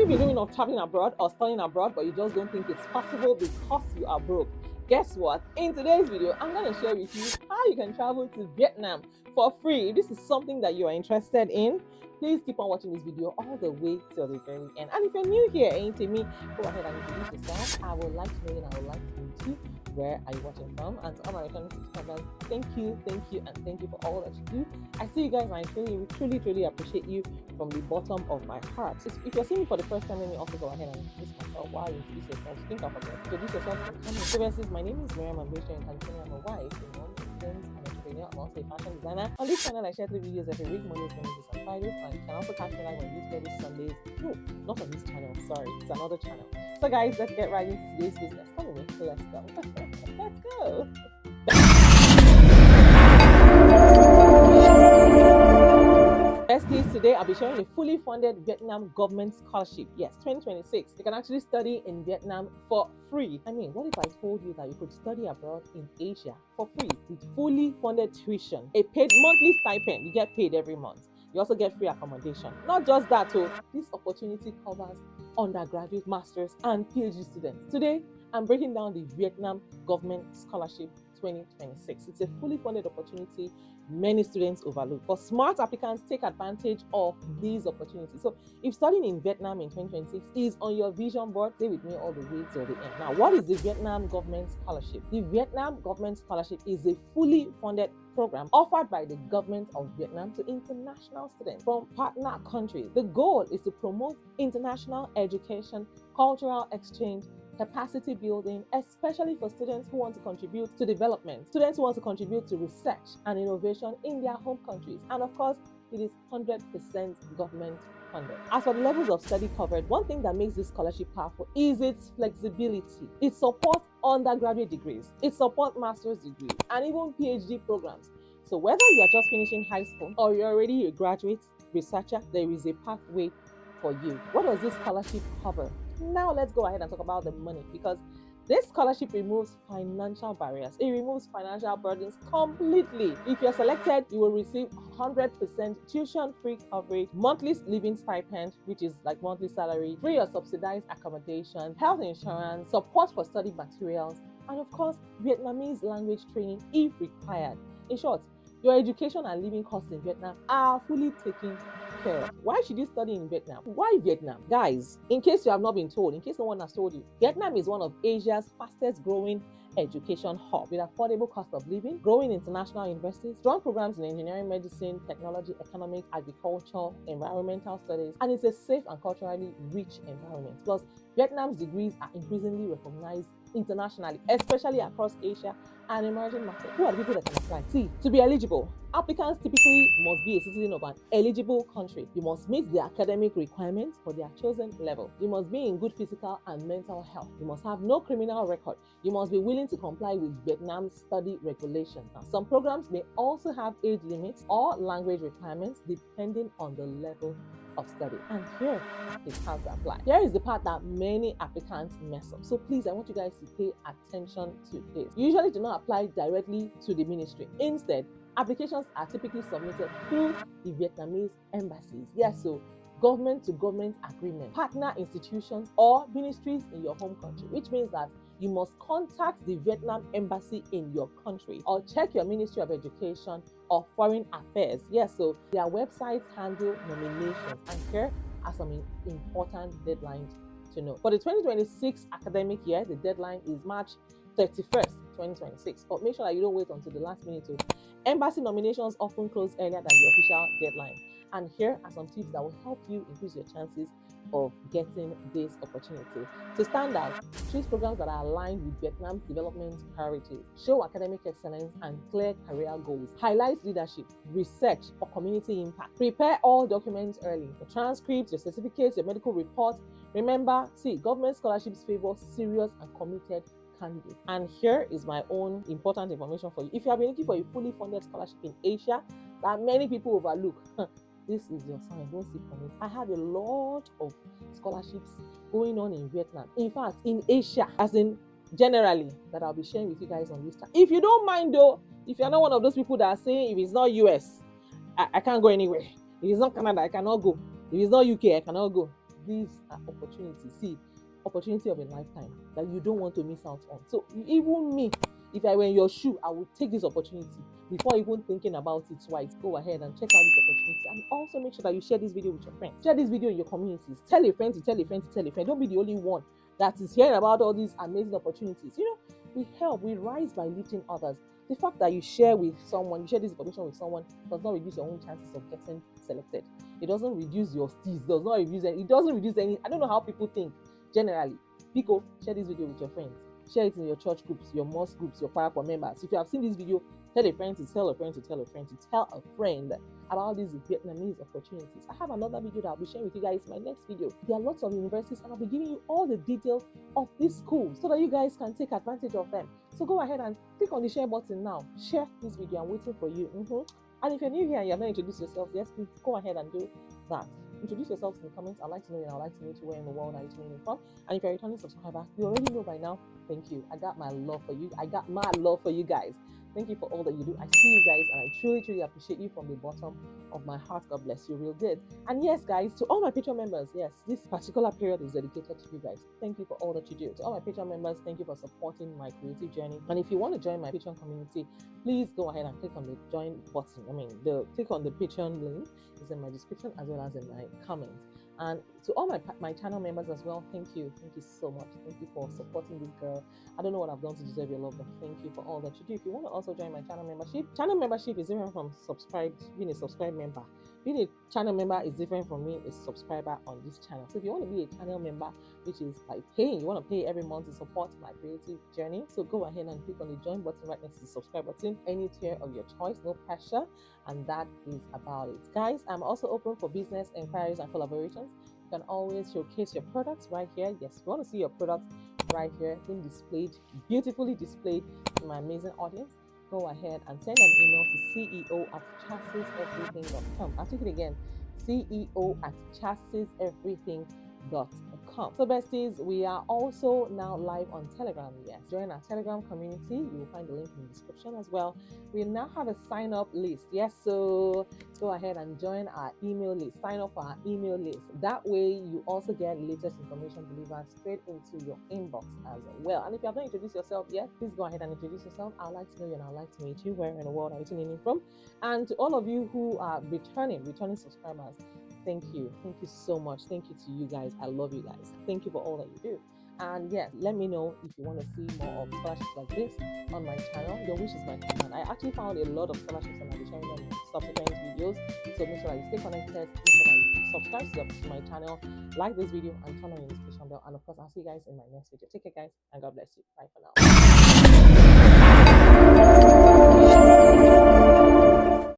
you've been dreaming of traveling abroad or studying abroad, but you just don't think it's possible because you are broke, guess what? In today's video, I'm going to share with you how you can travel to Vietnam for free. If this is something that you are interested in, please keep on watching this video all the way till the very end. And if you're new here, ain't to me, go ahead and introduce yourself. I would like to know you and I would like to meet you. Where are you watching from? And to all my returning subscribers, thank you, and thank you for all that you do. I see you guys, and I truly appreciate you from the bottom of my heart. So if you're seeing me for the first time, let me also go ahead and introduce myself. While you introduce yourself, think of it. Introduce yourself in comments. So versus, my name is Miriam. I'm based in California. I'm a wife, a mom, friends, an entrepreneur. I'm also a fashion designer. On this channel, I share 3 videos every week, Mondays, Wednesdays, and Fridays. And you can also catch me live on YouTube every Sundays. No, not on this channel. Sorry, it's another channel. So guys, let's get right into today's business. Come with me. So let's go. Let's go. Firstly, today I'll be sharing a fully funded Vietnam government scholarship. Yes, 2026. You can actually study in Vietnam for free. I mean, what if I told you that you could study abroad in Asia for free with fully funded tuition, a paid monthly stipend? You get paid every month. You also get free accommodation. Not just that, this opportunity covers undergraduate, masters, and PhD students. Today, I'm breaking down the Vietnam Government Scholarship 2026. It's a fully funded opportunity many students overlook. For smart applicants, take advantage of these opportunities. So if studying in Vietnam in 2026 is on your vision board, stay with me all the way till the end. Now, what is the Vietnam Government Scholarship? The Vietnam Government Scholarship is a fully funded program offered by the government of Vietnam to international students from partner countries. The goal is to promote international education, cultural exchange, capacity building, especially for students who want to contribute to development, students who want to contribute to research and innovation in their home countries. And of course, it is 100% government funded. As for the levels of study covered, one thing that makes this scholarship powerful is its flexibility. It supports undergraduate degrees, it supports master's degrees, and even PhD programs. So whether you are just finishing high school or you're already a graduate researcher, there is a pathway for you. What does this scholarship cover? Now let's go ahead and talk about the money, because this scholarship removes financial barriers. It removes financial burdens completely. If you're selected, you will receive 100% tuition-free coverage, monthly living stipend, which is like monthly salary, free or subsidized accommodation, health insurance, support for study materials, and of course, Vietnamese language training if required. In short, your education and living costs in Vietnam are fully taken care of. Why should you study in Vietnam? Why Vietnam? Guys, in case you have not been told, in case no one has told you, Vietnam is one of Asia's fastest growing education hub with affordable cost of living, growing international universities, strong programs in engineering, medicine, technology, economics, agriculture, environmental studies, and it's a safe and culturally rich environment. Plus, Vietnam's degrees are increasingly recognized internationally, especially across Asia and emerging markets. Who are the people that can apply? See, to be eligible, applicants typically must be a citizen of an eligible country. You must meet the academic requirements for their chosen level. You must be in good physical and mental health. You must have no criminal record. You must be willing to comply with Vietnam's study regulations. Now, some programs may also have age limits or language requirements depending on the level of study. And here is how to apply. Here is the part that many applicants mess up. So please, I want you guys to pay attention to this. You usually do not apply directly to the ministry. Instead, applications are typically submitted through the Vietnamese embassies. Yes, so government to government agreement, partner institutions, or ministries in your home country, which means that you must contact the Vietnam embassy in your country or check your Ministry of Education or Foreign Affairs. Yes, so their websites handle nominations, and here are some important deadlines to know. For the 2026 academic year, the deadline is March 31st, 2026. But make sure that you don't wait until the last minute. Embassy nominations often close earlier than the official deadline. And here are some tips that will help you increase your chances of getting this opportunity. To stand out, choose programs that are aligned with Vietnam's development priorities, show academic excellence and clear career goals, highlight leadership, research, or community impact. Prepare all documents early, your transcripts, your certificates, your medical reports. Remember, government scholarships favor serious and committed candidates. And here is my own important information for you. If you have been looking for a fully funded scholarship in Asia that many people overlook, this is your sign. Don't sit on it. I have a lot of scholarships going on in Vietnam. In fact, in Asia, as in generally, that I'll be sharing with you guys on this channel. If you don't mind though, if you're not one of those people that are saying if it's not US, I can't go anywhere. If it's not Canada, I cannot go. If it's not UK, I cannot go. these opportunities. See, opportunity of a lifetime that you don't want to miss out on. So even me, if I were in your shoe, I would take this opportunity before even thinking about it twice. Go ahead and check out this opportunity, and also make sure that you share this video with your friends. Share this video in your communities. Tell a friend to tell a friend to tell a friend. Don't be the only one that is hearing about all these amazing opportunities. You know, we help, we rise by lifting others. The fact that you share with someone, you share this information with someone, does not reduce your own chances of getting selected. It doesn't reduce your steez, does not reduce any, it doesn't reduce any. I don't know how people think generally. Pico, share this video with your friends. Share it in your church groups, your mosque groups, your choir members. If you have seen this video, tell a friend to tell a friend to tell a friend to tell a friend about these Vietnamese opportunities. I have another video that I'll be sharing with you guys in my next video. There are lots of universities, and I'll be giving you all the details of these schools so that you guys can take advantage of them. So go ahead and click on the share button now. Share this video. I'm waiting for you. And if you're new here and you have not introduced yourself, yes, please go ahead and do that. Introduce yourself in the comments. I'd like to know you, and I'd like to meet you. Where in the world are you tuning in from? And if you're a returning subscriber, you already know by now. Thank you. I got my love for you. I got my love for you guys. Thank you for all that you do. I see you guys, and I truly, truly appreciate you from the bottom of my heart. God bless you real good. And yes, guys, to all my Patreon members, yes, this particular period is dedicated to you guys. Thank you for all that you do. To all my Patreon members, thank you for supporting my creative journey. And if you want to join my Patreon community, please go ahead and click on the join button. Click on the Patreon link. It's in my description as well as in my comments. And to all my channel members as well, thank you so much. Thank you for supporting this girl. I don't know what I've done to deserve your love, but thank you for all that you do. If you want to also join my channel membership is different from being a subscribed member. Being a channel member is different from being a subscriber on this channel. So if you want to be a channel member, which is by paying, you want to pay every month to support my creative journey, so go ahead and click on the join button right next to the subscribe button, any tier of your choice, no pressure. And that is about it, guys. I'm also open for business inquiries and collaborations. You can always showcase your products right here. Yes, if you want to see your products right here being displayed, beautifully displayed to my amazing audience, go ahead and send an email to ceo@chassiseverything.com. I'll take it again, ceo@chassiseverything.com. So besties, we are also now live on Telegram. Yes, join our Telegram community. You will find the link in the description as well. We now have a sign up list. Yes, so go ahead and join our email list. Sign up for our email list. That way you also get latest information delivered straight into your inbox as well. And if you have not introduced yourself yet, please go ahead and introduce yourself. I'd like to know you, and I'd like to meet you. Where in the world are you tuning in from? And to all of you who are returning subscribers, thank you so much. Thank you to you guys. I love you guys. Thank you for all that you do. And yes, let me know if you want to see more of scholarships like this on my channel. Your wish is my command. I actually found a lot of scholarships, and I'll be sharing them in subsequent videos. So make sure that you stay connected. Make sure that you subscribe to my channel, like this video, and turn on your notification bell. And of course, I'll see you guys in my next video. Take care, guys, and God bless you. Bye for now.